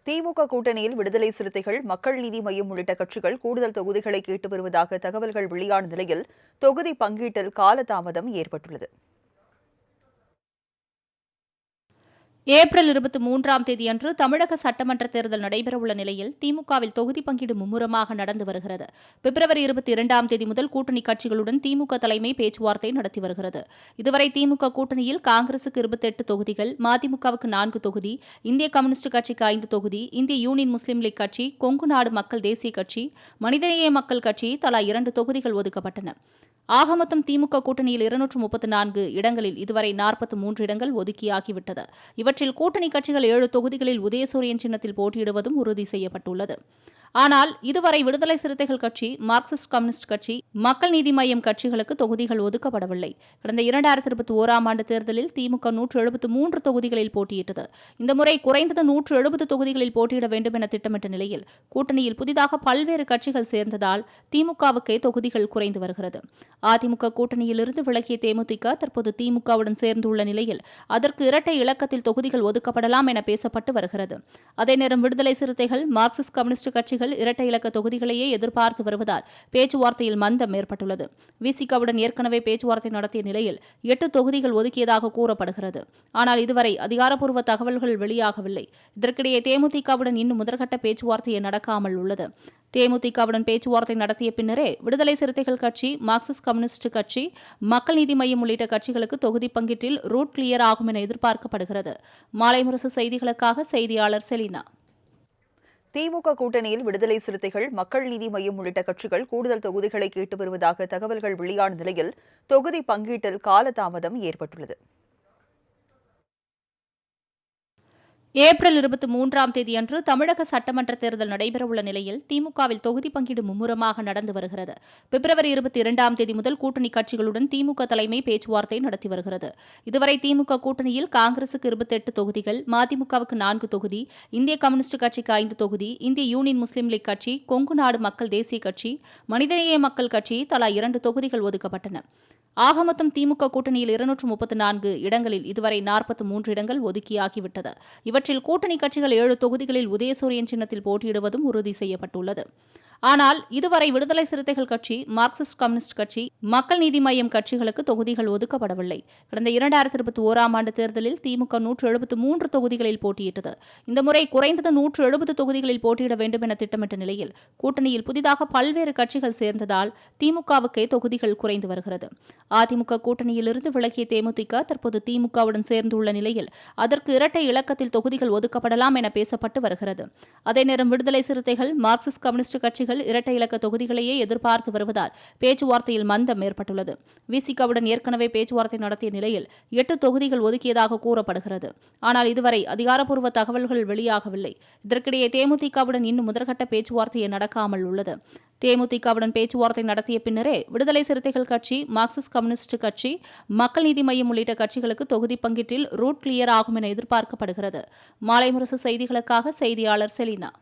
திமுக கூட்டணியில் விடுதலை சிறுத்தைகள், மக்கள் நீதி மய்யம் உள்ளிட்ட கட்சிகள் கூடுதல் தொகுதிகளை கேட்டு வருவதாக தகவல்கள் வெளியான நிலையில் தொகுதி பங்கீட்டில் காலதாமதம் ஏற்பட்டுள்ளது. ஏப்ரல் 23ஆம் தேதியன்று தமிழக சட்டமன்ற தேர்தல் நடைபெறவுள்ள நிலையில் திமுகவில் தொகுதி பங்கீடு மும்முரமாக நடந்து வருகிறது. பிப்ரவரி 22ஆம் தேதி முதல் கூட்டணி கட்சிகளுடன் திமுக தலைமை பேச்சுவார்த்தை நடத்தி வருகிறது. இதுவரை திமுக கூட்டணியில் காங்கிரசுக்கு 28 தொகுதிகள், மதிமுகவுக்கு 4 தொகுதி, இந்திய கம்யூனிஸ்ட் கட்சிக்கு 5 தொகுதி, இந்திய யூனியன் முஸ்லீம் லீக் கட்சி, கொங்கு நாடு மக்கள் தேசிய கட்சி, மனிதநேய மக்கள் கட்சி தலா 2 தொகுதிகள் ஒதுக்கப்பட்டன. ஆக மொத்தம் திமுக கூட்டணியில் 234 இடங்களில் இதுவரை 43 இடங்கள் ஒதுக்கியாகிவிட்டது. இவற்றில் கூட்டணி கட்சிகள் 7 தொகுதிகளில் உதயசூரியன் சின்னத்தில் போட்டியிடுவதும் உறுதி செய்யப்பட்டுள்ளது. ஆனால் இதுவரை விடுதலை சிறுத்தைகள் கட்சி, மார்க்சிஸ்ட் கம்யூனிஸ்ட் கட்சி, மக்கள் நீதி மய்யம் கட்சிகளுக்கு தொகுதிகள் ஒதுக்கப்படவில்லை. கடந்த 2021ஆம் ஆண்டு தேர்தலில் திமுக 173 தொகுதிகளில் போட்டியிட்டது. இந்த முறை குறைந்தது 170 தொகுதிகளில் போட்டியிட வேண்டும் என திட்டமிட்ட நிலையில் கூட்டணியில் புதிதாக பல்வேறு கட்சிகள் சேர்ந்ததால் திமுகவுக்கே தொகுதிகள் குறைந்து வருகிறது. அதிமுக கூட்டணியிலிருந்து விலகிய தேமுதிக தற்போது திமுகவுடன் சேர்ந்துள்ள நிலையில் அதற்கு இரட்டை இலக்கத்தில் தொகுதிகள் ஒதுக்கப்படலாம் என பேசப்பட்டு வருகிறது. அதேநேரம் விடுதலை சிறுத்தைகள், மார்க்சிஸ்ட் கம்யூனிஸ்ட் கட்சிகள் இரட்டை இலக்க தொகுதிகளையே எதிர்பார்த்து வருவதால் பேச்சுவார்த்தையில் மந்தம் ஏற்பட்டுள்ளது. விசிகவுடன் ஏற்கனவே பேச்சுவார்த்தை நடத்திய நிலையில் 8 தொகுதிகள் ஒதுக்கியதாக கூறப்படுகிறது. ஆனால் இதுவரை அதிகாரப்பூர்வ தகவல்கள் வெளியாகவில்லை. இதற்கிடையே தேமுதிகவுடன் இன்னும் முதற்கட்ட பேச்சுவார்த்தையே நடக்காமல் உள்ளது. தேமுதிகவுடன் பேச்சுவார்த்தை நடத்திய பின்னரே விடுதலை சிறுத்தைகள் கட்சி, மார்க்சிஸ்ட் கம்யூனிஸ்ட் கட்சி, மக்கள் நீதி மய்யம் உள்ளிட்ட கட்சிகளுக்கு தொகுதி பங்கீட்டில் ரூட் கிளியர் ஆகும் என எதிர்பார்க்கப்படுகிறது. மாலை முரசு செய்திகளுக்காக செய்தியாளர் செலினா. திமுக கூட்டணியில் விடுதலை சிறுத்தைகள், மக்கள் நீதி மய்யம் உள்ளிட்ட கட்சிகள் கூடுதல் தொகுதிகளை கேட்டு வருவதாக தகவல்கள் வெளியான நிலையில் தொகுதி பங்கீட்டில் காலதாமதம் ஏற்பட்டுள்ளது. ஏப்ரல் 23ஆம் தேதியன்று தமிழக சட்டமன்ற தேர்தல் நடைபெறவுள்ள நிலையில் திமுகவில் தொகுதி பங்கீடு மும்முரமாக நடந்து வருகிறது. பிப்ரவரி 22ஆம் தேதி முதல் கூட்டணி கட்சிகளுடன் திமுக தலைமை பேச்சுவார்த்தை நடத்தி வருகிறது. இதுவரை திமுக கூட்டணியில் காங்கிரசுக்கு 28 தொகுதிகள், மதிமுகவுக்கு 4 தொகுதி, இந்திய கம்யூனிஸ்ட் கட்சிக்கு 5 தொகுதி, இந்திய யூனியன் முஸ்லீம் லீக் கட்சி, கொங்கு நாடு மக்கள் தேசிய கட்சி, மனிதநேய மக்கள் கட்சி தலா 2 தொகுதிகள் ஒதுக்கப்பட்டன. ஆக மொத்தம் திமுக கூட்டணியில் 234 இடங்களில் இதுவரை 43 இடங்கள் ஒதுக்கியாகிவிட்டது. இவற்றில் கூட்டணி கட்சிகள் 7 தொகுதிகளில் உதயசூரியன் சின்னத்தில் போட்டியிடுவதும் உறுதி செய்யப்பட்டுள்ளது. ஆனால் இதுவரை விடுதலை சிறுத்தைகள் கட்சி, மார்க்சிஸ்ட் கம்யூனிஸ்ட் கட்சி, மக்கள் நீதி மய்யம் கட்சிகளுக்கு தொகுதிகள் ஒதுக்கப்படவில்லை. கடந்த 2021ஆம் ஆண்டு தேர்தலில் திமுக 173 தொகுதிகளில் போட்டியிட்டது. இந்த முறை குறைந்தது 170 தொகுதிகளில் போட்டியிட வேண்டும் என திட்டமிட்ட நிலையில் கூட்டணியில் புதிதாக பல்வேறு கட்சிகள் சேர்ந்ததால் திமுகவுக்கே தொகுதிகள் குறைந்து வருகிறது. அதிமுக கூட்டணியிலிருந்து விலகிய தேமுதிக தற்போது திமுகவுடன் சேர்ந்துள்ள நிலையில் அதற்கு இரட்டை இலக்கத்தில் தொகுதிகள் ஒதுக்கப்படலாம் என பேசப்பட்டு வருகிறது. அதேநேரம் விடுதலை சிறுத்தைகள், மார்க்சிஸ்ட் கம்யூனிஸ்ட் கட்சிகள் இரட்டை இலக்க தொகுதிகளையே எதிர்பார்த்து வருவதால் பேச்சுவார்த்தையில் மந்தம் ஏற்பட்டுள்ளது. விசிகவுடன் ஏற்கனவே பேச்சுவார்த்தை நடத்திய நிலையில் 8 தொகுதிகள் ஒதுக்கியதாக கூறப்படுகிறது. ஆனால் இதுவரை அதிகாரப்பூர்வ தகவல்கள் வெளியாகவில்லை. இதற்கிடையே தேமுதிகவுடன் இன்னும் முதற்கட்ட பேச்சுவார்த்தையே நடக்காமல் உள்ளது. தேமுதிகவுடன் பேச்சுவார்த்தை நடத்திய பின்னரே விடுதலை சிறுத்தைகள் கட்சி, மார்க்சிஸ்ட் கம்யூனிஸ்ட் கட்சி, மக்கள் நீதி மய்யம் உள்ளிட்ட கட்சிகளுக்கு தொகுதி பங்கீட்டில் ரூட் கிளியர் ஆகும் என எதிர்பார்க்கப்படுகிறது. மாலை முரசு செய்திகளுக்காக செய்தியாளர் செலினா.